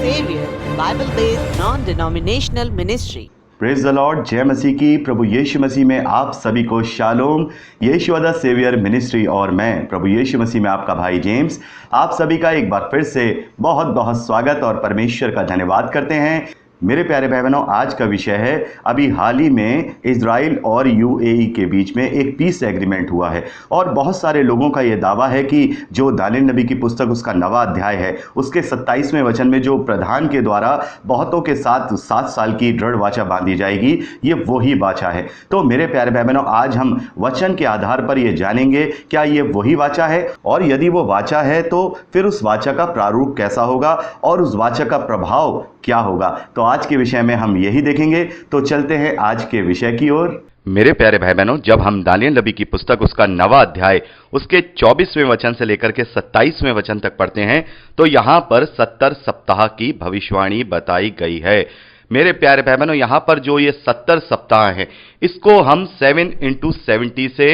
Savior, Bible-based non-denominational ministry. Praise the Lord. जय मसीह की। प्रभु यीशु मसीह में आप सभी को शालोम। यीशु द सेवियर मिनिस्ट्री और मैं प्रभु यीशु मसीह में आपका भाई जेम्स आप सभी का एक बार फिर से बहुत बहुत स्वागत और परमेश्वर का धन्यवाद करते हैं। मेरे प्यारे भाई बहनों, आज का विषय है अभी हाल ही में इजराइल और यूएई के बीच में एक पीस एग्रीमेंट हुआ है और बहुत सारे लोगों का ये दावा है कि जो दानिएल नबी की पुस्तक उसका 9वां अध्याय है उसके 27वें वचन में जो प्रधान के द्वारा बहुतों के साथ 7 साल की दृढ़ वाचा बांधी जाएगी, ये वही वाचा है। तो मेरे प्यारे भाई बहनों, आज हम वचन के आधार पर ये जानेंगे क्या ये वही वाचा है, और यदि वो वाचा है तो फिर उस वाचा का प्रारूप कैसा होगा और उस वाचा का प्रभाव क्या होगा। तो आज के विषय में हम यही देखेंगे। तो चलते हैं आज के विषय की ओर। मेरे प्यारे भाई बहनों, जब हम दानिएल नबी की पुस्तक उसका 9वां अध्याय उसके 24वें वचन से लेकर के 27वें वचन तक पढ़ते हैं तो यहां पर 70 सप्ताह की भविष्यवाणी बताई गई है। मेरे प्यारे भाई बहनों, यहां पर जो ये 70 सप्ताह हैं इसको हम 7 × 70 से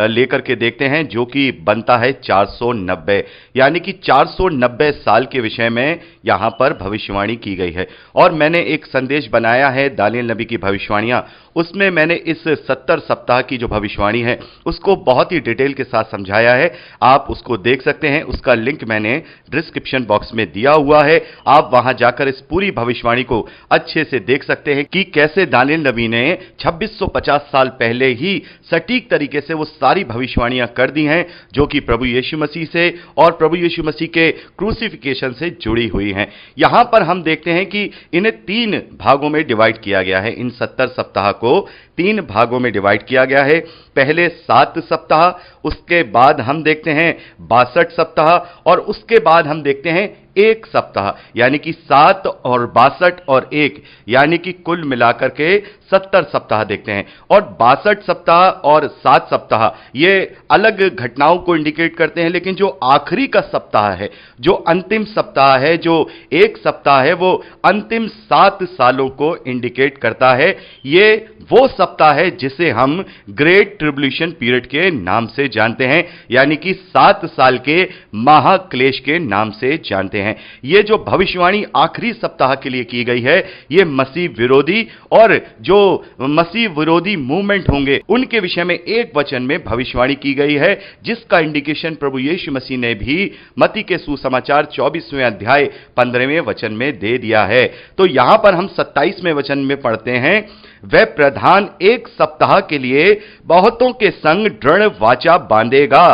लेकर के देखते हैं, जो कि बनता है 490, यानी कि 490 साल के विषय में यहां पर भविष्यवाणी की गई है। और मैंने एक संदेश बनाया है दानिएल नबी की भविष्यवाणियां, उसमें मैंने इस 70 सप्ताह की जो भविष्यवाणी है उसको बहुत ही डिटेल के साथ समझाया है। आप उसको देख सकते हैं, उसका लिंक मैंने डिस्क्रिप्शन बॉक्स में दिया हुआ है। आप वहां जाकर इस पूरी भविष्यवाणी को अच्छे से देख सकते हैं कि कैसे दानिएल नबी ने 2650 साल पहले ही सटीक तरीके से वो सारी भविष्यवाणियां कर दी हैं, जो कि प्रभु यीशु मसीह से और प्रभु यीशु मसीह के क्रूसिफिकेशन से जुड़ी हुई हैं। यहां पर हम देखते हैं कि इन्हें 3 भागों में डिवाइड किया गया है। इन 70 सप्ताह को 3 भागों में डिवाइड किया गया है। पहले 7 सप्ताह, उसके बाद हम देखते हैं 62 सप्ताह, और उसके बाद हम देखते हैं 1 सप्ताह, यानी कि 7 और 62 और 1, यानी कि कुल मिलाकर के 70 सप्ताह देखते हैं। और 62 सप्ताह और 7 सप्ताह ये अलग घटनाओं को इंडिकेट करते हैं, लेकिन जो आखिरी का सप्ताह है, जो अंतिम सप्ताह है, जो 1 सप्ताह है, वो अंतिम 7 सालों को इंडिकेट करता है। ये वो सप्ताह है जिसे हम ग्रेट ट्रिब्यूलेशन पीरियड के नाम से जानते हैं, यानी कि 7 साल के महाक्लेश के नाम से जानते हैं। ये जो भविष्यवाणी आखिरी सप्ताह के लिए की गई है, ये मसीह विरोधी और जो मसीह विरोधी मूवमेंट होंगे उनके विषय में एक वचन में भविष्यवाणी की गई है, जिसका इंडिकेशन प्रभु यीशु मसीह ने भी मत्ती के सुसमाचार 24वें अध्याय 15वें वचन में दे दिया है। तो यहां पर हम 27वें वचन में पढ़ते हैं, वह प्रधान 1 सप्ताह के लिए बहुतों के संग दृढ़ वाचा बांधेगा,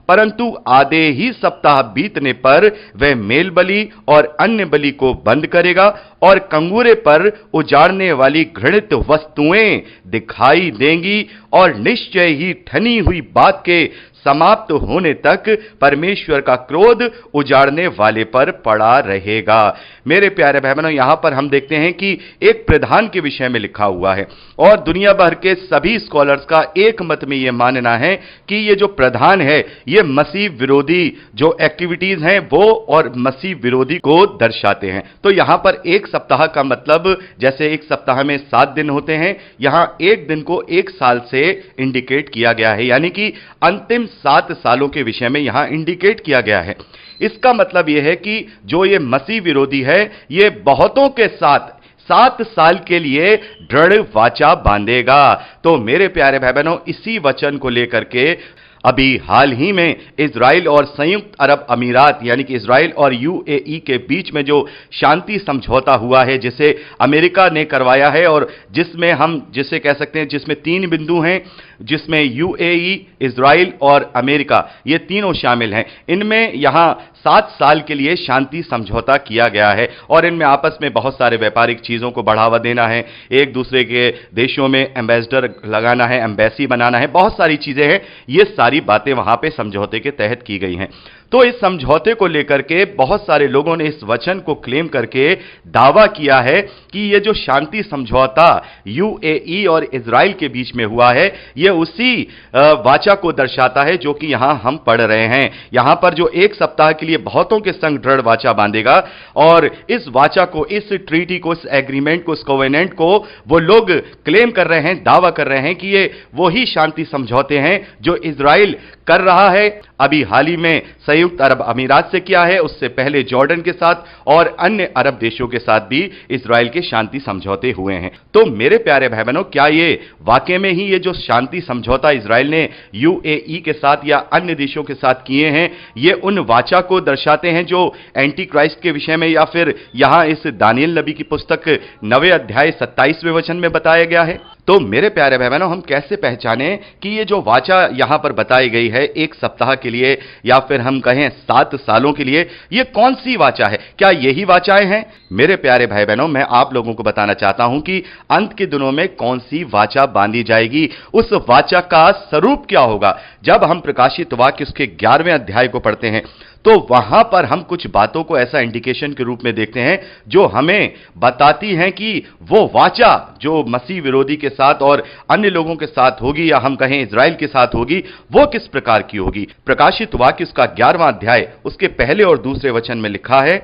परंतु आधे ही सप्ताह बीतने पर वह मेल बलि और अन्य बलि को बंद करेगा और कंगूरे पर उजाड़ने वाली घृणित वस्तुएं दिखाई देंगी, और निश्चय ही ठनी हुई बात के समाप्त होने तक परमेश्वर का क्रोध उजाड़ने वाले पर पड़ा रहेगा। मेरे प्यारे भाई बहनों, यहां पर हम देखते हैं कि एक प्रधान के विषय में लिखा हुआ है, और दुनिया भर के सभी स्कॉलर्स का एक मत में यह मानना है कि ये जो प्रधान है ये मसीह विरोधी जो एक्टिविटीज हैं वो और मसीह विरोधी को दर्शाते हैं। तो यहां पर 1 सप्ताह का मतलब, जैसे 1 सप्ताह में 7 दिन होते हैं, यहां 1 दिन को 1 साल से इंडिकेट किया गया है, यानी कि अंतिम 7 सालों के विषय में यहां इंडिकेट किया गया है। इसका मतलब यह है कि जो ये मसीह विरोधी है ये बहुतों के साथ 7 साल के लिए दृढ़ वाचा बांधेगा। तो मेरे प्यारे भाई बहनों, इसी वचन को लेकर के अभी हाल ही में इजराइल और संयुक्त अरब अमीरात यानी कि इजराइल और यूएई के बीच में जो शांति समझौता हुआ है, जिसे अमेरिका ने करवाया है और जिसमें हम जिसे कह सकते हैं जिसमें 3 बिंदु हैं, जिसमें यूएई, इजराइल और अमेरिका ये तीनों शामिल हैं। इनमें यहां 7 साल के लिए शांति समझौता किया गया है और इनमें आपस में बहुत सारे व्यापारिक चीजों को बढ़ावा देना है, एक दूसरे के देशों में एम्बेसडर लगाना है, एम्बेसी बनाना है, बहुत सारी चीजें हैं। ये सारी बातें वहां पे समझौते के तहत की गई हैं। तो इस समझौते को लेकर के बहुत सारे लोगों ने इस वचन को क्लेम करके दावा किया है कि ये जो शांति समझौता यूएई और इजराइल के बीच में हुआ है, ये उसी वाचा को दर्शाता है जो कि यहां हम पढ़ रहे हैं। यहां पर जो 1 सप्ताह के लिए बहुतों के संग दृढ़ वाचा बांधेगा, और इस वाचा को, इस ट्रीटी को, इस एग्रीमेंट को, इस कोवेनेंट को वो लोग क्लेम कर रहे हैं, दावा कर रहे हैं कि ये वही शांति समझौते हैं जो इजराइल कर रहा है। अभी हाल ही में संयुक्त अरब अमीरात से किया है, उससे पहले जॉर्डन के साथ और अन्य अरब देशों के साथ भी इजराइल के शांति समझौते हुए हैं। तो मेरे प्यारे भाई बहनों, क्या ये वाकई में ही ये जो शांति समझौता इजराइल ने यूएई के साथ या अन्य देशों के साथ किए हैं, ये उन वाचा को दर्शाते हैं जो एंटी क्राइस्ट के विषय में या फिर यहां इस दानियल नबी की पुस्तक 9वें अध्याय 27वें वचन में बताया गया है? तो मेरे प्यारे भाई बहनों, हम कैसे पहचानें कि ये जो वाचा यहां पर बताई गई है 1 सप्ताह के लिए या फिर हम कहें 7 सालों के लिए, ये कौन सी वाचा है? क्या यही वाचाएं हैं? मेरे प्यारे भाई बहनों, मैं आप लोगों को बताना चाहता हूं कि अंत के दिनों में कौन सी वाचा बांधी जाएगी, उस वाचा का स्वरूप क्या होगा। जब हम प्रकाशित वाक्य उसके 11वें अध्याय को पढ़ते हैं तो वहां पर हम कुछ बातों को ऐसा इंडिकेशन के रूप में देखते हैं जो हमें बताती हैं कि वो वाचा जो मसीह विरोधी के साथ और अन्य लोगों के साथ होगी या हम कहें इजराइल के साथ होगी, वो किस प्रकार की होगी। प्रकाशित वाक्य उसका 11वां अध्याय उसके पहले और दूसरे वचन में लिखा है,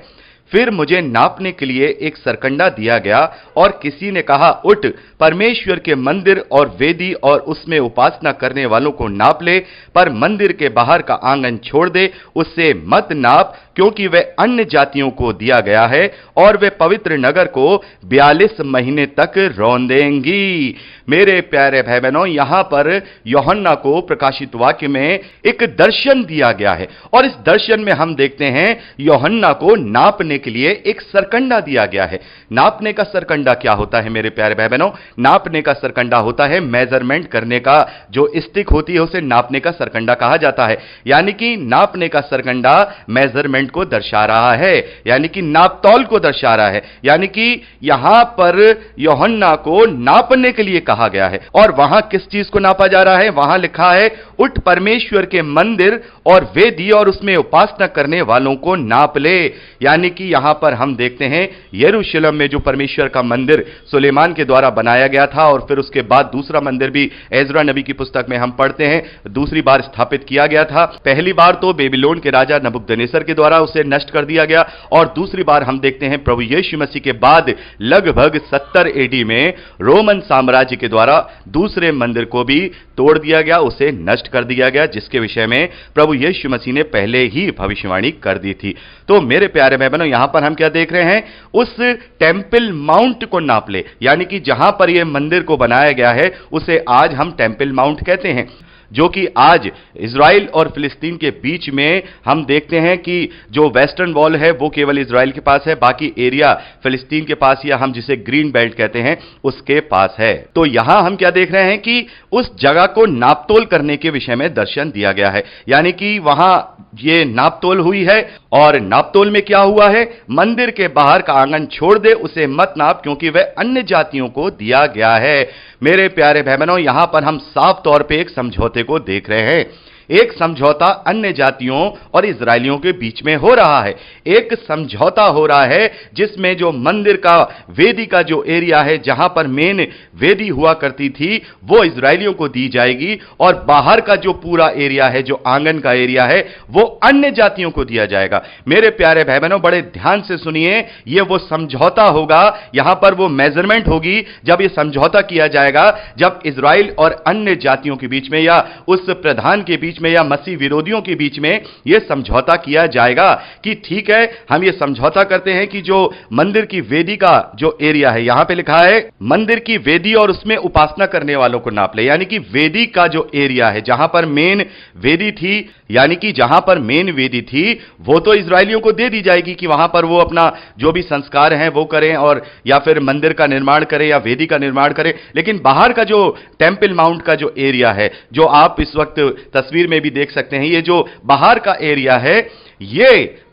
फिर मुझे नापने के लिए एक सरकंडा दिया गया और किसी ने कहा, उठ, परमेश्वर के मंदिर और वेदी और उसमें उपासना करने वालों को नाप ले, पर मंदिर के बाहर का आंगन छोड़ दे, उससे मत नाप, क्योंकि वह अन्य जातियों को दिया गया है और वे पवित्र नगर को 42 महीने तक रौंदेंगी। मेरे प्यारे भाई बहनों, यहां पर यूहन्ना को प्रकाशित वाक्य में एक दर्शन दिया गया है और इस दर्शन में हम देखते हैं यूहन्ना को नापने के लिए एक सरकंडा दिया गया है। नापने का सरकंडा क्या होता है मेरे प्यारे भाई बहनों? नापने का सरकंडा होता है मेजरमेंट करने का, जो स्टिक होती है उसे नापने का सरकंडा कहा जाता है। यानी कि नापने का सरकंडा मेजरमेंट को दर्शा रहा है, यानी कि नापतौल को दर्शा रहा है। यानी कि यहां पर यूहन्ना को नापने के लिए कहा गया है और वहां किस चीज को नापा जा रहा है? वहां लिखा है, उठ, परमेश्वर के मंदिर और वेदी और उसमें उपासना करने वालों को नाप ले। यानी कि यहां पर हम देखते हैं यरूशलेम में जो परमेश्वर का मंदिर सुलेमान के द्वारा बनाया गया था और फिर उसके बाद दूसरा मंदिर भी एजरा नबी की पुस्तक में हम पढ़ते हैं दूसरी बार स्थापित किया गया था। पहली बार तो बेबीलोन के राजा नबूकदनेस्सर के द्वारा उसे नष्ट कर दिया गया और दूसरी बार हम देखते हैं प्रभु यीशु मसीह के बाद लगभग 70 एडी में रोमन साम्राज्य के द्वारा दूसरे मंदिर को भी तोड़ दिया गया, उसे नष्ट कर दिया गया, जिसके विषय में प्रभु यीशु मसीह ने पहले ही भविष्यवाणी कर दी थी। तो मेरे प्यारे भाई बहनों, यहां पर हम क्या देख रहे हैं? उस टेंपल माउंट को नाप ले, यानी कि जहां पर यह मंदिर को बनाया गया है उसे आज हम टेंपल माउंट कहते हैं, जो कि आज इजराइल और फिलिस्तीन के बीच में हम देखते हैं कि जो वेस्टर्न वॉल है वो केवल इजराइल के पास है, बाकी एरिया फिलिस्तीन के पास या हम जिसे ग्रीन बेल्ट कहते हैं उसके पास है। तो यहां हम क्या देख रहे हैं कि उस जगह को नापतोल करने के विषय में दर्शन दिया गया है, यानी कि वहां ये नापतोल हुई है और नापतोल में क्या हुआ है? मंदिर के बाहर का आंगन छोड़ दे, उसे मत नाप, क्योंकि वह अन्य जातियों को दिया गया है। मेरे प्यारे भाई बहनों, यहां पर हम साफ तौर पे एक समझौते को देख रहे हैं। एक समझौता अन्य जातियों और इजरायलियों के बीच में हो रहा है। एक समझौता हो रहा है जिसमें जो मंदिर का वेदी का जो एरिया है, जहां पर मेन वेदी हुआ करती थी, वो इजरायलियों को दी जाएगी और बाहर का जो पूरा एरिया है, जो आंगन का एरिया है, वो अन्य जातियों को दिया जाएगा। मेरे प्यारे भाई बहनों, बड़े ध्यान से सुनिए, यह वो समझौता होगा, यहां पर वो मेजरमेंट होगी जब यह समझौता किया जाएगा, जब इजराइल और अन्य जातियों के बीच में या उस प्रधान के बीच में या मसीह विरोधियों के बीच में यह समझौता किया जाएगा कि ठीक है, हम यह समझौता करते हैं कि जो मंदिर की वेदी का जो एरिया है, यहां पे लिखा है मंदिर की वेदी और उसमें उपासना करने वालों को नाप ले। यानी कि वेदी का जो एरिया है, जहां पर मेन वेदी थी, यानी कि जहां पर मेन वेदी थी, वो तो इजरायलियों को दे दी जाएगी कि वहां पर वो अपना जो भी संस्कार हैं वो करें और या फिर मंदिर का निर्माण करें या वेदी का निर्माण करें। लेकिन बाहर का जो टेंपल माउंट का जो एरिया है, जो आप इस वक्त तस्वीर में भी देख सकते हैं, ये जो बाहर का एरिया है, ये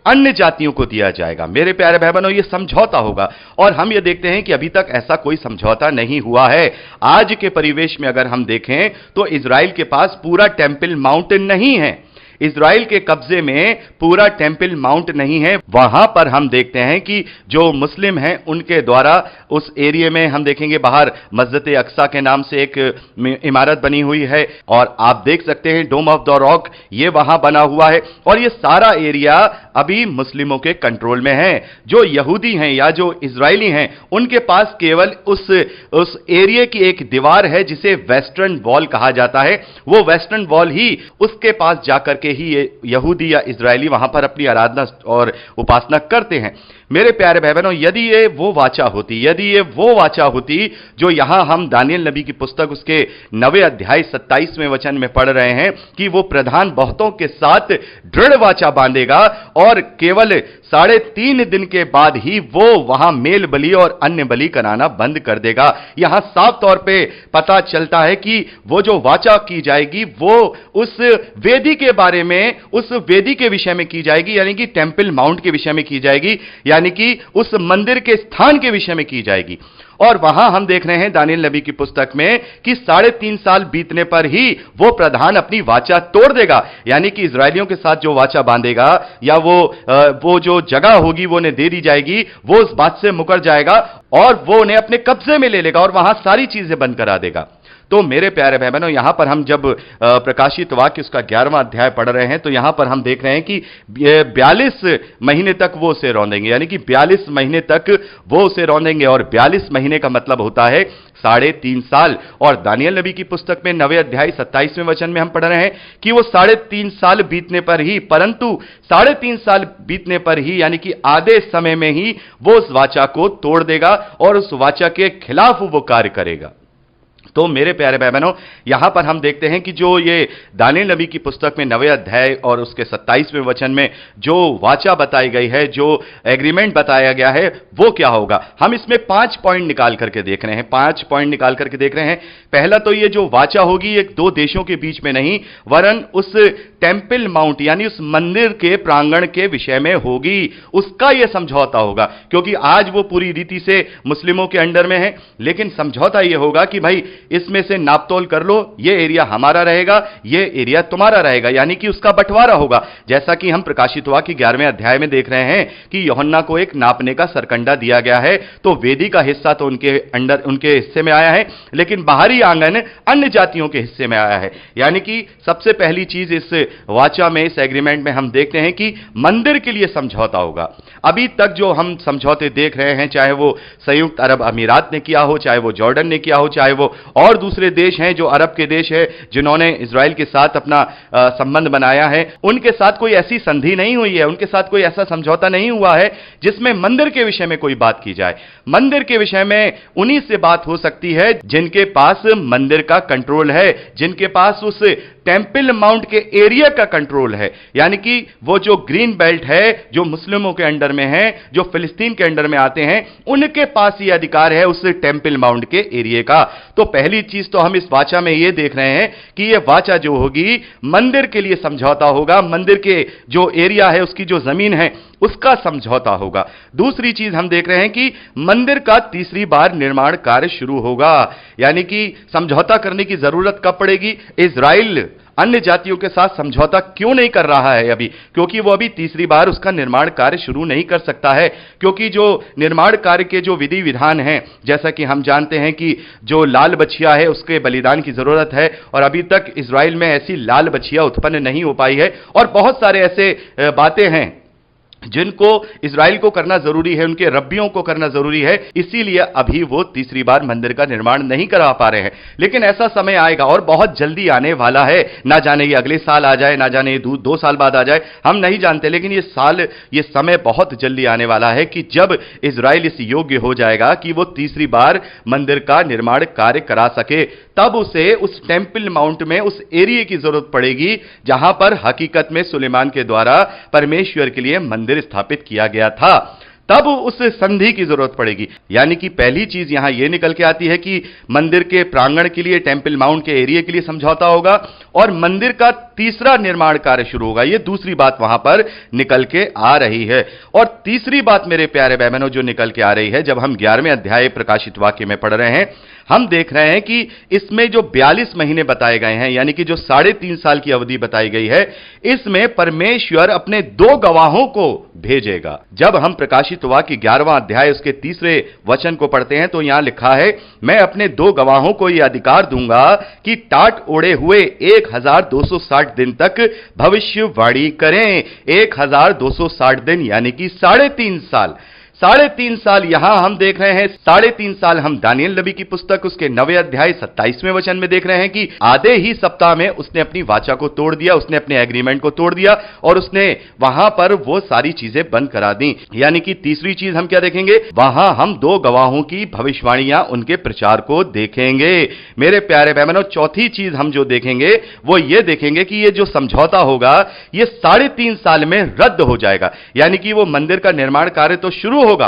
अन्य जातियों को दिया जाएगा। मेरे प्यारे भाई बहनों, ये समझौता होगा और हम ये देखते हैं कि अभी तक ऐसा कोई समझौता नहीं हुआ है। आज के परिवेश में अगर हम देखें तो इजराइल के पास पूरा टेंपल माउंट नहीं है, इजराइल के कब्जे में पूरा टेंपल माउंट नहीं है। वहां पर हम देखते हैं कि जो मुस्लिम हैं उनके द्वारा उस एरिया में हम देखेंगे बाहर मस्जिद अक्सा के नाम से एक इमारत बनी हुई है और आप देख सकते हैं डोम ऑफ द रॉक, ये वहां बना हुआ है और ये सारा एरिया अभी मुस्लिमों के कंट्रोल में है। जो यहूदी हैं या जो इजरायली हैं, उनके पास केवल उस एरिया की एक दीवार है जिसे वेस्टर्न वॉल कहा जाता है। वो वेस्टर्न वॉल ही, उसके पास जाकर के ही ये यहूदी या इजरायली वहां पर अपनी आराधना और उपासना करते हैं। मेरे प्यारे भाई बहनों, यदि ये वो वाचा होती जो यहां हम दानियल नबी की पुस्तक उसके 9वें अध्याय 27वें वचन में पढ़ रहे हैं कि वो प्रधान बहुतों के साथ दृढ़ वाचा बांधेगा और केवल 3.5 दिन के बाद ही वो वहां मेल बलि और अन्य बलि कराना बंद कर देगा। यहां साफ तौर पे पता चलता है कि वो जो वाचा की जाएगी वो उस वेदी के बारे में, उस वेदी के विषय में की जाएगी, यानी कि टेंपल माउंट के विषय में की जाएगी, यानी कि उस मंदिर के स्थान के विषय में की जाएगी। और वहां हम देख रहे हैं दानियल नबी की पुस्तक में कि 3.5 साल बीतने पर ही वो प्रधान अपनी वाचा तोड़ देगा, यानी कि इजरायलियों के साथ जो वाचा बांधेगा या वो जो जगह होगी वो उन्हें दे दी जाएगी, वो उस बात से मुकर जाएगा और वो उन्हें अपने कब्जे में ले लेगा और वहां सारी चीजें बंद करा देगा। तो मेरे प्यारे भाई बहनों, यहां पर हम जब प्रकाशित वाक्य उसका 11वां अध्याय पढ़ रहे हैं तो यहां पर हम देख रहे हैं कि 42 महीने तक वो उसे रौंदेंगे, यानी कि 42 महीने तक वो उसे रौंदेंगे। और 42 महीने का मतलब होता है 3.5 साल। और दानियल नबी की पुस्तक में 9वें अध्याय 27वें वचन में हम पढ़ रहे हैं कि वो 3.5 साल बीतने पर ही, परंतु 3.5 साल बीतने पर ही, यानी कि आधे समय में ही वो उस वाचा को तोड़ देगा और उस वाचा के खिलाफ वो कार्य करेगा। तो मेरे प्यारे भाई बहनों, यहां पर हम देखते हैं कि जो ये दानियल नबी की पुस्तक में 9वें अध्याय और उसके 27वें वचन में जो वाचा बताई गई है, जो एग्रीमेंट बताया गया है, वो क्या होगा। हम इसमें 5 पॉइंट निकाल करके देख रहे हैं, 5 पॉइंट निकाल करके देख रहे हैं। पहला तो ये जो वाचा होगी एक 2 देशों के बीच में नहीं, वरन उस टेंपल माउंट यानी उस मंदिर के प्रांगण के विषय में होगी, उसका यह समझौता होगा। क्योंकि आज वो पूरी रीति से मुस्लिमों के अंडर में है, लेकिन समझौता यह होगा कि भाई इसमें से नापतोल कर लो, ये एरिया हमारा रहेगा, ये एरिया तुम्हारा रहेगा, यानी कि उसका बंटवारा होगा। जैसा कि हम प्रकाशित वाक्य 11वें अध्याय में देख रहे हैं कि यूहन्ना को एक नापने का सरकंडा दिया गया है, तो वेदी का हिस्सा तो उनके हिस्से में आया है, लेकिन बाहरी आंगन अन्य जातियों के हिस्से में आया है। यानी कि सबसे पहली चीज इस वाचा में, इस एग्रीमेंट में हम देखते हैं कि मंदिर के लिए समझौता होगा। अभी तक जो हम समझौते देख रहे हैं, चाहे वो संयुक्त अरब अमीरात ने किया हो, चाहे वो जॉर्डन ने किया हो, चाहे वो और दूसरे देश हैं जो अरब के देश है जिन्होंने इजराइल के साथ अपना संबंध बनाया है, उनके साथ कोई ऐसी संधि नहीं हुई है, उनके साथ कोई ऐसा समझौता नहीं हुआ है जिसमें मंदिर के विषय में कोई बात की जाए। मंदिर के विषय में उन्हीं से बात हो सकती है जिनके पास मंदिर का कंट्रोल है, जिनके पास उस टेंपल माउंट के एरिया का कंट्रोल है, यानी कि वो जो ग्रीन बेल्ट है, जो मुस्लिमों के अंडर में है, जो फिलिस्तीन के अंडर में आते हैं, उनके पास ये अधिकार है उस टेंपल माउंट के एरिया का। तो पहली चीज तो हम इस वाचा में ये देख रहे हैं कि ये वाचा जो होगी मंदिर के लिए समझौता होगा, मंदिर के जो एरिया है, उसकी जो जमीन है, उसका समझौता होगा। दूसरी चीज हम देख रहे हैं कि मंदिर का तीसरी बार निर्माण कार्य शुरू होगा, यानी कि समझौता करने की जरूरत कब पड़ेगी। इजराइल अन्य जातियों के साथ समझौता क्यों नहीं कर रहा है अभी, क्योंकि वो अभी तीसरी बार उसका निर्माण कार्य शुरू नहीं कर सकता है, क्योंकि जो निर्माण कार्य के जो विधि विधान हैं, जैसा कि हम जानते हैं कि जो लाल बछिया है उसके बलिदान की जरूरत है, और अभी तक इजराइल में ऐसी लाल बछिया उत्पन्न नहीं हो पाई है, और बहुत सारे ऐसे बातें हैं जिनको इजराइल को करना जरूरी है, उनके रब्बियों को करना जरूरी है, इसीलिए अभी वो तीसरी बार मंदिर का निर्माण नहीं करा पा रहे हैं। लेकिन ऐसा समय आएगा और बहुत जल्दी आने वाला है, ना जाने ये अगले साल आ जाए, ना जाने ये 2 साल बाद आ जाए, हम नहीं जानते, लेकिन ये समय बहुत जल्दी आने वाला है कि जब इजराइल इस योग्य हो जाएगा कि वो तीसरी बार मंदिर का निर्माण कार्य करा सके, तब उसे उस टेंपल माउंट में उस एरिया की जरूरत पड़ेगी जहां पर हकीकत में सुलेमान के द्वारा परमेश्वर के लिए मंदिर स्थापित किया गया था। तब उस संधि की जरूरत पड़ेगी। यानी कि पहली चीज यहां यह निकल के आती है कि मंदिर के प्रांगण के लिए, टेंपल माउंट के एरिया के लिए समझौता होगा और मंदिर का तीसरा निर्माण कार्य शुरू होगा। यह दूसरी बात वहां पर निकल के आ रही है। और तीसरी बात मेरे प्यारे भाई बहनों जो निकल के आ रही है, जब हम 11वें अध्याय प्रकाशित वाक्य में पढ़ रहे हैं, हम देख रहे हैं कि इसमें जो 42 महीने बताए गए हैं, यानी कि जो 3.5 साल की अवधि बताई गई है, इसमें परमेश्वर अपने 2 गवाहों को भेजेगा। जब हम प्रकाशित वाक्य 11वां अध्याय उसके 3रे वचन को पढ़ते हैं तो यहां लिखा है, मैं अपने 2 गवाहों को यह अधिकार दूंगा कि टाट ओढ़े हुए 1260 दिन तक भविष्यवाणी करें। 1260 दिन यानी कि 3.5 साल। 3.5 साल यहां हम देख रहे हैं। 3.5 साल हम दानियल नबी की पुस्तक उसके 9वें अध्याय 27वें वचन में देख रहे हैं कि आधे ही सप्ताह में उसने अपनी वाचा को तोड़ दिया, उसने अपने एग्रीमेंट को तोड़ दिया और उसने वहां पर वो सारी चीजें बंद करा दी। यानी कि तीसरी चीज हम क्या देखेंगे, वहां हम 2 गवाहों की भविष्यवाणियां, उनके प्रचार को देखेंगे। मेरे प्यारे बहनों, चौथी चीज हम जो देखेंगे वो ये देखेंगे कि ये जो समझौता होगा ये 3.5 साल में रद्द हो जाएगा। यानी कि वो मंदिर का निर्माण कार्य तो शुरू होगा,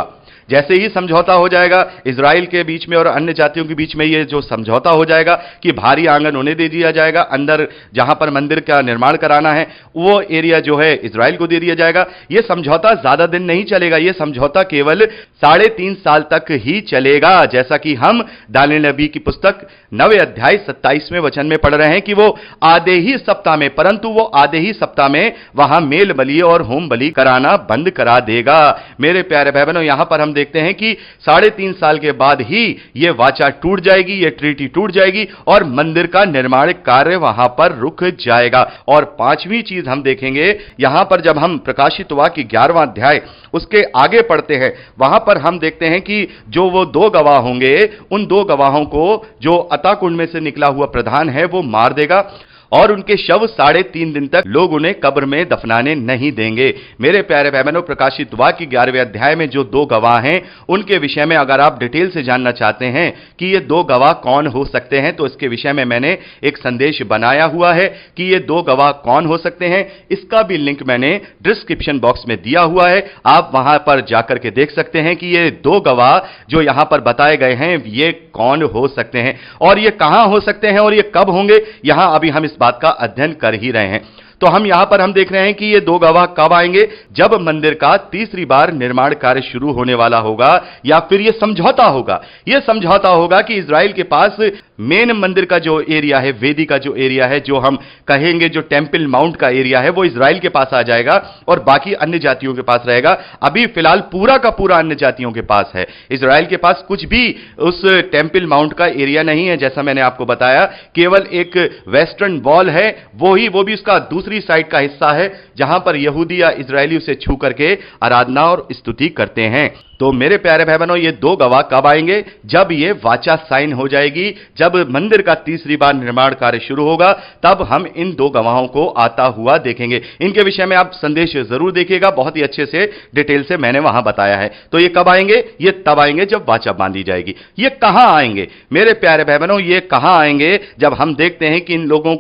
जैसे ही समझौता हो जाएगा इजराइल के बीच में और अन्य जातियों के बीच में, ये जो समझौता हो जाएगा कि भारी आंगन उन्हें दे दिया जाएगा, अंदर जहां पर मंदिर का निर्माण कराना है वो एरिया जो है इजराइल को दे दिया जाएगा। यह समझौता ज्यादा दिन नहीं चलेगा, यह समझौता केवल 3.5 साल तक ही चलेगा, जैसा कि हम दानियल नबी की पुस्तक 9वें अध्याय 27वें वचन में पढ़ रहे हैं कि वो आधे ही सप्ताह में, परंतु वो आधे ही सप्ताह में वहां मेल बलि और होम बलि कराना बंद करा देगा। मेरे प्यारे भाई बहनों, यहां पर हम देखते हैं कि 3.5 साल के बाद ही यह वाचा टूट जाएगी, यह ट्रीटी टूट जाएगी और मंदिर का निर्माण कार्य वहां पर रुक जाएगा। और 5वीं चीज हम देखेंगे, यहां पर जब हम प्रकाशित वाक्य 11वां अध्याय उसके आगे पढ़ते हैं, वहां पर हम देखते हैं कि जो वो 2 गवाह होंगे, उन 2 गवाहों को जो अता कुंड में से निकला हुआ प्रधान है वो मार देगा और उनके शव 3.5 दिन तक लोग उन्हें कब्र में दफनाने नहीं देंगे। मेरे प्यारे भाई बहनों, प्रकाशित वाक्य 11वें अध्याय में जो 2 गवाह हैं उनके विषय में अगर आप डिटेल से जानना चाहते हैं कि ये 2 गवाह कौन हो सकते हैं, तो इसके विषय में मैंने एक संदेश बनाया हुआ है कि ये 2 गवाह कौन हो सकते हैं। इसका भी लिंक मैंने डिस्क्रिप्शन बॉक्स में दिया हुआ है, आप वहां पर जाकर के देख सकते हैं कि ये 2 गवाह जो यहां पर बताए गए हैं ये कौन हो सकते हैं और ये कहां हो सकते हैं और ये कब होंगे, यहां अभी हम इस बात का अध्ययन कर ही रहे हैं। तो हम यहां पर हम देख रहे हैं कि ये 2 गवाह कब आएंगे, जब मंदिर का तीसरी बार निर्माण कार्य शुरू होने वाला होगा या फिर ये समझौता होगा। ये समझौता होगा कि इजराइल के पास मेन मंदिर का जो एरिया है, वेदी का जो एरिया है, जो हम कहेंगे जो टेंपल माउंट का एरिया है, वो इजराइल के पास आ जाएगा और बाकी अन्य जातियों के पास रहेगा। अभी फिलहाल पूरा का पूरा अन्य जातियों के पास है, इजराइल के पास कुछ भी उस टेंपल माउंट का एरिया नहीं है। जैसा मैंने आपको बताया, केवल एक वेस्टर्न वॉल है, वो भी उसका दूसरी साइड का हिस्सा है जहां पर यहूदी या इजरायली उसे छू करके आराधना और स्तुति करते हैं। तो मेरे प्यारे भाई बहनों, ये 2 गवाह कब आएंगे, जब ये वाचा साइन हो जाएगी, जब मंदिर का तीसरी बार निर्माण कार्य शुरू होगा, तब हम इन 2 गवाहों को आता हुआ देखेंगे। इनके विषय में आप संदेश जरूर देखिएगा, बहुत ही अच्छे से डिटेल से मैंने वहां बताया है। तो ये कब आएंगे, ये तब आएंगे जब वाचा बांधी जाएगी। ये कहां आएंगे मेरे प्यारे भाई बहनों, ये कहां आएंगे, जब हम देखते हैं कि इन लोगों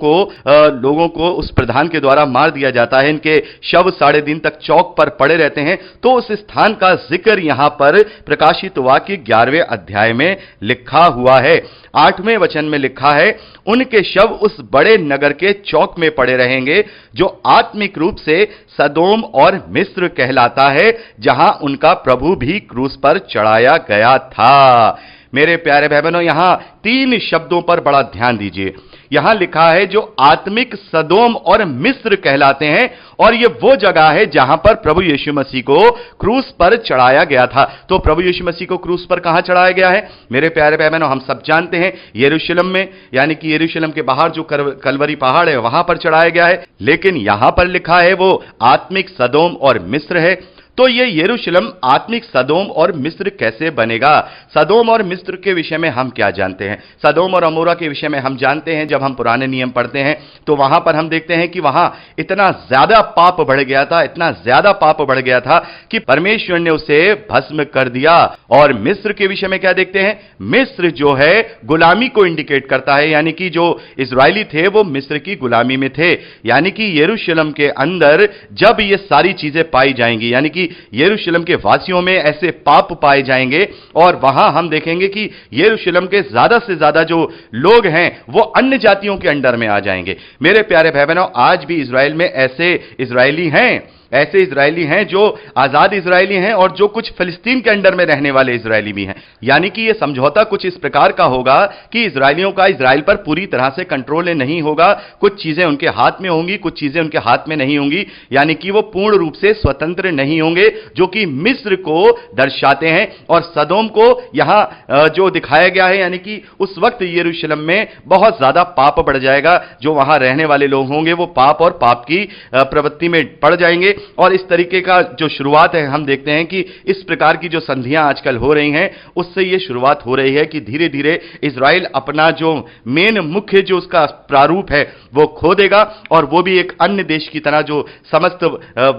को उस प्रधान के द्वारा मार दिया जाता है, इनके शव 3.5 दिन तक चौक पर पड़े रहते हैं। तो उस स्थान का जिक्र यहां पर प्रकाशित वाक्य 11वें अध्याय में लिखा हुआ है। 8वें वचन में लिखा है, उनके शव उस बड़े नगर के चौक में पड़े रहेंगे जो आत्मिक रूप से सदोम और मिस्र कहलाता है, जहां उनका प्रभु भी क्रूस पर चढ़ाया गया था। मेरे प्यारे भाई बहनों, यहां 3 शब्दों पर बड़ा ध्यान दीजिए। यहां लिखा है जो आत्मिक सदोम और मिस्र कहलाते हैं, और यह वो जगह है जहां पर प्रभु यीशु मसीह को क्रूस पर चढ़ाया गया था। तो प्रभु यीशु मसीह को क्रूस पर कहां चढ़ाया गया है मेरे प्यारे भाई बहनों, हम सब जानते हैं यरूशलेम में, यानी कि यरूशलेम के बाहर जो कलवरी पहाड़ है वहां पर चढ़ाया गया है। लेकिन यहां पर लिखा है वो आत्मिक सदोम और मिस्र है। तो ये यरूशलेम आत्मिक सदोम और मिस्र कैसे बनेगा? सदोम और मिस्र के विषय में हम क्या जानते हैं? सदोम और अमोरा के विषय में हम जानते हैं, जब हम पुराने नियम पढ़ते हैं तो वहां पर हम देखते हैं कि वहां इतना ज्यादा पाप बढ़ गया था, इतना ज्यादा पाप बढ़ गया था कि परमेश्वर ने उसे भस्म कर दिया। और मिस्र के विषय में क्या देखते हैं? मिस्र जो है गुलामी को इंडिकेट करता है, यानी कि जो इजरायली थे वो मिस्र की गुलामी में थे। यानी कि यरूशलेम के अंदर जब ये सारी चीजें पाई जाएंगी, यानी कि यरूशलेम के वासियों में ऐसे पाप पाए जाएंगे, और वहां हम देखेंगे कि यरूशलेम के ज्यादा से ज्यादा जो लोग हैं वो अन्य जातियों के अंडर में आ जाएंगे। मेरे प्यारे भाई बहनों, आज भी इजराइल में ऐसे इजरायली हैं ऐसे इजरायली हैं जो आजाद इजरायली हैं और जो कुछ फिलिस्तीन के अंडर में रहने वाले इजरायली भी हैं। यानी कि यह समझौता कुछ इस प्रकार का होगा कि इजरायलियों का इजराइल पर पूरी तरह से कंट्रोल नहीं होगा, कुछ चीजें उनके हाथ में होंगी, कुछ चीजें उनके हाथ में नहीं होंगी, यानी कि वो पूर्ण रूप से स्वतंत्र नहीं होंगे, जो कि मिस्र को दर्शाते हैं और सदोम को यहां जो दिखाया गया है, यानी कि उस वक्त यरूशलेम में बहुत ज्यादा पाप बढ़ जाएगा, जो वहां रहने वाले लोग होंगे वो पाप और पाप की प्रवृत्ति में पड़ जाएंगे। और इस तरीके का जो शुरुआत है, हम देखते हैं कि इस प्रकार की जो संधियां आजकल हो रही हैं, उससे यह शुरुआत हो रही है कि धीरे धीरे इजराइल अपना जो मेन मुख्य जो उसका प्रारूप है वो खो देगा और वो भी एक अन्य देश की तरह, जो समस्त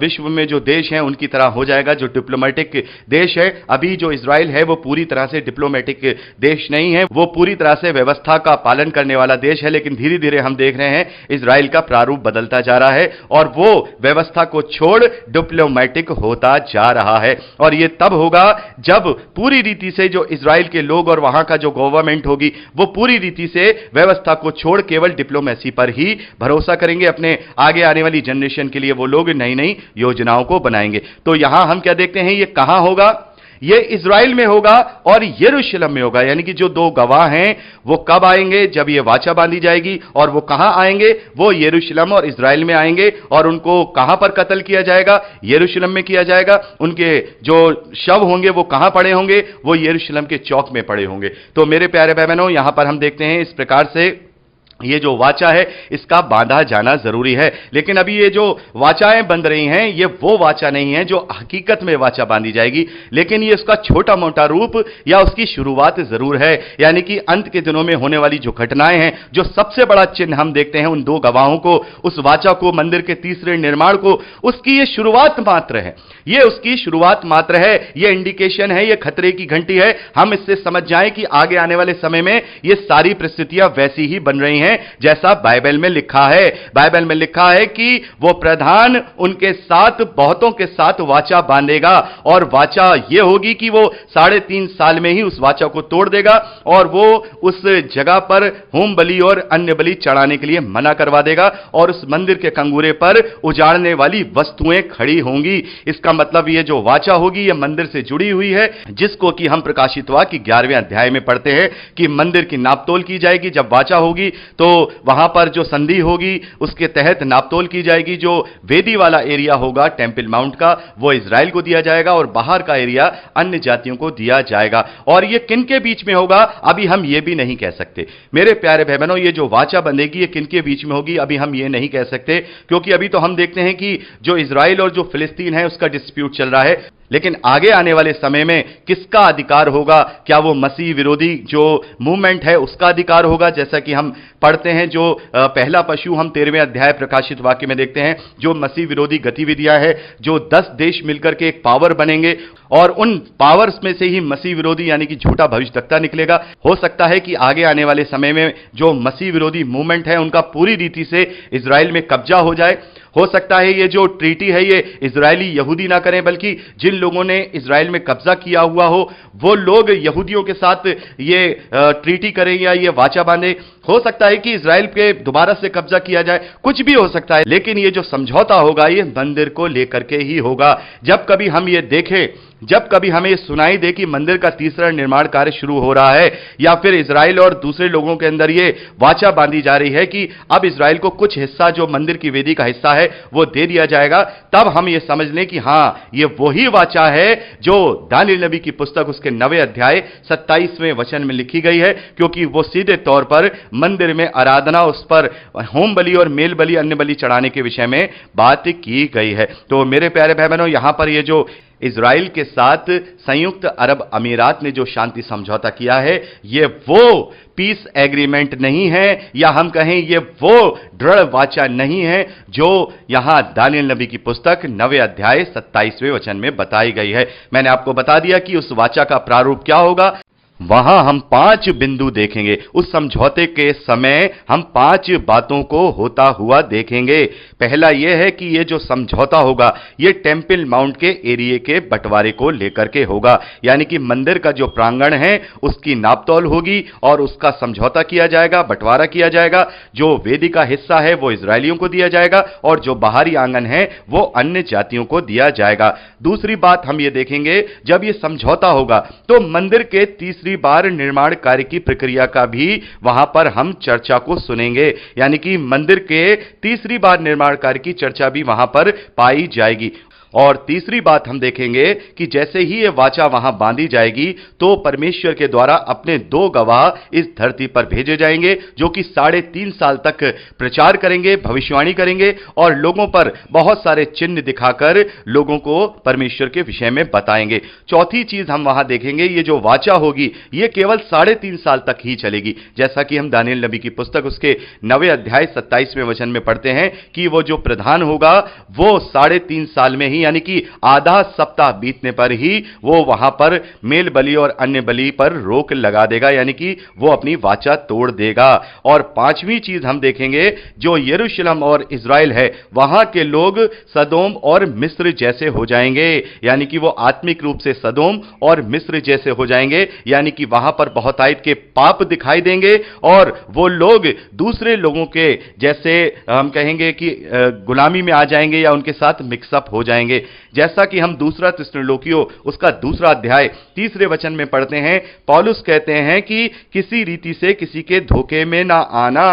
विश्व में जो देश हैं उनकी तरह हो जाएगा, जो डिप्लोमेटिक देश है। अभी जो इजराइल है वो पूरी तरह से डिप्लोमेटिक देश नहीं है, वो पूरी तरह से व्यवस्था का पालन करने वाला देश है, लेकिन धीरे धीरे हम देख रहे हैं इजराइल का प्रारूप बदलता जा रहा है और वो व्यवस्था को छोड़ डिप्लोमेटिक होता जा रहा है। और ये तब होगा जब पूरी रीति से जो इजराइल के लोग और वहां का जो गवर्नमेंट होगी वो पूरी रीति से व्यवस्था को छोड़ केवल डिप्लोमेसी पर ही भरोसा करेंगे। अपने आगे आने वाली जनरेशन के लिए वो लोग नई नई योजनाओं को बनाएंगे। तो यहां हम क्या देखते हैं, ये कहां होगा? ये इजराइल में होगा और यरूशलेम में होगा। यानी कि जो दो गवाह हैं वो कब आएंगे? जब ये वाचा बांधी जाएगी। और वो कहां आएंगे? वो यरूशलेम और इजराइल में आएंगे। और उनको कहां पर कत्ल किया जाएगा? यरूशलेम में किया जाएगा। उनके जो शव होंगे वो कहां पड़े होंगे? वो यरूशलेम के चौक में पड़े होंगे। तो मेरे प्यारे भाई बहनों, यहां पर हम देखते हैं इस प्रकार से ये जो वाचा है इसका बांधा जाना जरूरी है। लेकिन अभी ये जो वाचाएं बंध रही हैं ये वो वाचा नहीं है जो हकीकत में वाचा बांधी जाएगी, लेकिन ये उसका छोटा मोटा रूप या उसकी शुरुआत जरूर है। यानी कि अंत के दिनों में होने वाली जो घटनाएं हैं, जो सबसे बड़ा चिन्ह हम देखते हैं उन दो गवाहों को, उस वाचा को, मंदिर के तीसरे निर्माण को, उसकी ये शुरुआत मात्र है। ये उसकी शुरुआत मात्र है, ये इंडिकेशन है, ये खतरे की घंटी है। हम इससे समझ जाएं कि आगे आने वाले समय में ये सारी परिस्थितियां वैसी ही बन रही हैं जैसा बाइबल में लिखा है। बाइबल में लिखा है कि वो प्रधान उनके साथ, बहुतों के साथ वाचा बांधेगा और वाचा ये होगी कि वो 3.5 साल में ही उस वाचा को तोड़ देगा और वो उस जगह पर होम बलि और अन्य बलि चढ़ाने के लिए मना करवा देगा और उस मंदिर के कंगूरे पर उजाड़ने वाली वस्तुएं खड़ी होंगी। इसका मतलब ये जो वाचा होगी ये मंदिर से जुड़ी हुई है, जिसको कि हम प्रकाशित वाक्य की 11वें अध्याय में पढ़ते हैं कि मंदिर की नापतोल की जाएगी। जब वाचा होगी तो वहां पर जो संधि होगी उसके तहत नापतोल की जाएगी। जो वेदी वाला एरिया होगा टेंपल माउंट का, वो इजराइल को दिया जाएगा और बाहर का एरिया अन्य जातियों को दिया जाएगा। और ये किन के बीच में होगा अभी हम ये भी नहीं कह सकते। मेरे प्यारे भाई बहनों, ये जो वाचा बंधेगी ये किन के बीच में होगी अभी हम ये नहीं कह सकते, क्योंकि अभी तो हम देखते हैं कि जो इजराइल और जो फिलिस्तीन है उसका डिस्प्यूट चल रहा है। लेकिन आगे आने वाले समय में किसका अधिकार होगा? क्या वो मसीह विरोधी जो मूवमेंट है उसका अधिकार होगा? जैसा कि हम पढ़ते हैं जो पहला पशु हम 13वें अध्याय प्रकाशित वाक्य में देखते हैं, जो मसीह विरोधी गतिविधियां हैं, जो 10 देश मिलकर के एक पावर बनेंगे और उन पावर्स में से ही मसीह विरोधी यानी कि झूठा भविष्यवक्ता निकलेगा। हो सकता है कि आगे आने वाले समय में जो मसीह विरोधी मूवमेंट है उनका पूरी रीति से इजराइल में कब्जा हो जाए। हो सकता है ये जो ट्रीटी है ये इजरायली यहूदी ना करें, बल्कि जिन लोगों ने इजराइल में कब्जा किया हुआ हो वो लोग यहूदियों के साथ ये ट्रीटी करें या ये वाचा बांधे। हो सकता है कि इजराइल पे दोबारा से कब्जा किया जाए, कुछ भी हो सकता है, लेकिन ये जो समझौता होगा ये मंदिर को लेकर के ही होगा। जब कभी हम ये देखें, जब कभी हमें सुनाई दे कि मंदिर का तीसरा निर्माण कार्य शुरू हो रहा है या फिर इजराइल और दूसरे लोगों के अंदर ये वाचा बांधी जा रही है कि अब इजराइल को कुछ हिस्सा जो मंदिर की वेदी का हिस्सा है वो दे दिया जाएगा, तब हम ये समझ लें कि हां ये वही वाचा है जो दानिएल नबी की पुस्तक उसके 9वें अध्याय 27वें वचन में लिखी गई है, क्योंकि वो सीधे तौर पर मंदिर में आराधना, उस पर होम बलि और मेल बलि, अन्य बलि चढ़ाने के विषय में बात की गई है। तो मेरे प्यारे भाई बहनों, यहां पर ये जो इजराइल के साथ संयुक्त अरब अमीरात ने जो शांति समझौता किया है ये वो पीस एग्रीमेंट नहीं है, या हम कहें ये वो दृढ़ वाचा नहीं है जो यहां दानिएल नबी की पुस्तक 9वें अध्याय 27वें वचन में बताई गई है। मैंने आपको बता दिया कि उस वाचा का प्रारूप क्या होगा। वहां हम 5 बिंदु देखेंगे। उस समझौते के समय हम 5 बातों को होता हुआ देखेंगे। पहला यह है कि यह जो समझौता होगा यह टेम्पल माउंट के एरिया के बंटवारे को लेकर के होगा, यानी कि मंदिर का जो प्रांगण है उसकी नापतोल होगी और उसका समझौता किया जाएगा, बंटवारा किया जाएगा। जो वेदी का हिस्सा है वो इजरायलियों को दिया जाएगा और जो बाहरी आंगन है वो अन्य जातियों को दिया जाएगा। दूसरी बात हम ये देखेंगे, जब यह समझौता होगा तो मंदिर के तीसरी बार निर्माण कार्य की प्रक्रिया का भी वहां पर हम चर्चा को सुनेंगे, यानी कि मंदिर के तीसरी बार निर्माण कार्य की चर्चा भी वहां पर पाई जाएगी। और तीसरी बात हम देखेंगे कि जैसे ही यह वाचा वहां बांधी जाएगी तो परमेश्वर के द्वारा अपने 2 गवाह इस धरती पर भेजे जाएंगे जो कि 3.5 साल तक प्रचार करेंगे, भविष्यवाणी करेंगे और लोगों पर बहुत सारे चिन्ह दिखाकर लोगों को परमेश्वर के विषय में बताएंगे। चौथी चीज हम वहां देखेंगे, ये जो वाचा होगी ये केवल 3.5 साल तक ही चलेगी। जैसा कि हम दानिएल नबी की पुस्तक उसके 9वें अध्याय 27वें वचन में पढ़ते हैं कि वो जो प्रधान होगा वो 3.5 साल में ही, यानी कि आधा सप्ताह बीतने पर ही वो वहां पर मेल बलि और अन्य बलि पर रोक लगा देगा, यानी कि वो अपनी वाचा तोड़ देगा। और 5वीं चीज हम देखेंगे, जो यरूशलेम और इजराइल है वहां के लोग सदोम और मिस्र जैसे हो जाएंगे, यानी कि वो आत्मिक रूप से सदोम और मिस्र जैसे हो जाएंगे, यानी कि वहां पर बहुतायत के पाप दिखाई देंगे और वो लोग दूसरे लोगों के जैसे हम कहेंगे कि गुलामी में आ जाएंगे या उनके साथ मिक्सअप हो जाएंगे। जैसा कि हम दूसरा थिस्सलुनीकियों उसका 2 अध्याय 3 वचन में पढ़ते हैं, पौलुस कहते हैं कि किसी रीति से किसी के धोखे में ना आना,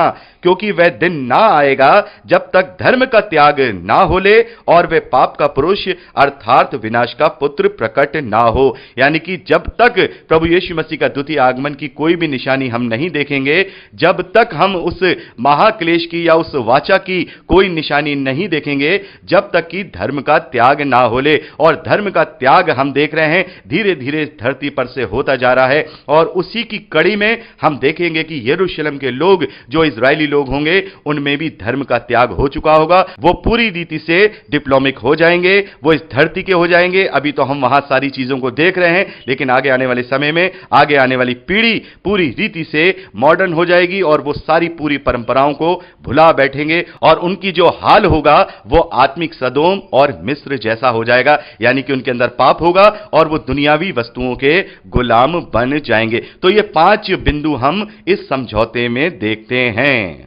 क्योंकि वह दिन ना आएगा जब तक धर्म का त्याग ना हो ले और वह पाप का पुरुष अर्थात विनाश का पुत्र प्रकट ना हो। यानी कि जब तक प्रभु यीशु मसीह का द्वितीय आगमन की कोई भी निशानी हम नहीं देखेंगे, जब तक हम उस महाक्लेश की या उस वाचा की कोई निशानी नहीं देखेंगे, जब तक कि धर्म का त्याग ना हो ले। और धर्म का त्याग हम देख रहे हैं धीरे धीरे धरती पर से होता जा रहा है। और उसी की कड़ी में हम देखेंगे कि यरूशलेम के लोग जो इजरायली लोग होंगे उनमें भी धर्म का त्याग हो चुका होगा। वो पूरी रीति से डिप्लोमिक हो जाएंगे, वो इस धरती के हो जाएंगे। अभी तो हम वहां सारी चीजों को देख रहे हैं, लेकिन आगे आने वाले समय में आगे आने वाली पीढ़ी पूरी रीति से मॉडर्न हो जाएगी और वो सारी पूरी परंपराओं को भुला बैठेंगे और उनकी जो हाल होगा वो आत्मिक सदोम और मिस्र जैसा हो जाएगा, यानी कि उनके अंदर पाप होगा और वो दुनियावी वस्तुओं के गुलाम बन जाएंगे। तो ये 5 बिंदु हम इस समझौते में देखते हैं।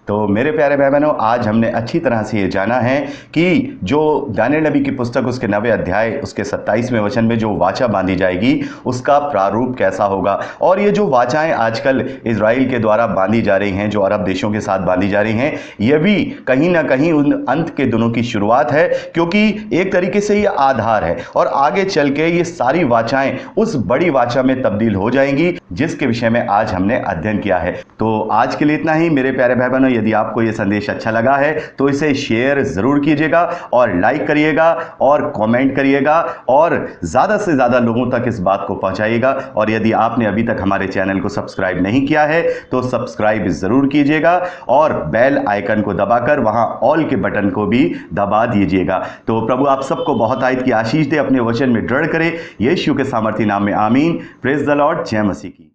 तो मेरे प्यारे भाई बहनों, आज हमने अच्छी तरह से ये जाना है कि जो दानिएल नबी की पुस्तक उसके 9वें अध्याय उसके 27वें वचन में जो वाचा बांधी जाएगी उसका प्रारूप कैसा होगा। और ये जो वाचाएं आजकल इजराइल के द्वारा बांधी जा रही हैं, जो अरब देशों के साथ बांधी जा रही हैं, ये भी कहीं ना कहीं उन अंत के दिनों की शुरुआत है, क्योंकि एक तरीके से ये आधार है और आगे चल के ये सारी वाचाएं उस बड़ी वाचा में तब्दील हो जाएंगी जिसके विषय में आज हमने अध्ययन किया है। तो आज के लिए इतना ही मेरे प्यारे भाई बहनों। यदि आपको यह संदेश अच्छा लगा है तो इसे शेयर जरूर कीजिएगा और लाइक करिएगा और कमेंट करिएगा और ज्यादा से ज्यादा लोगों तक इस बात को पहुंचाइएगा। और यदि आपने अभी तक हमारे चैनल को सब्सक्राइब नहीं किया है तो सब्सक्राइब जरूर कीजिएगा और बेल आइकन को दबाकर वहां ऑल के बटन को भी दबा दीजिएगा। तो प्रभु आप सबको बहुत आयत की आशीष दे, अपने वचन में दृढ़ करे। यीशु के सामर्थी नाम में आमीन। Praise the Lord. जय मसीह की।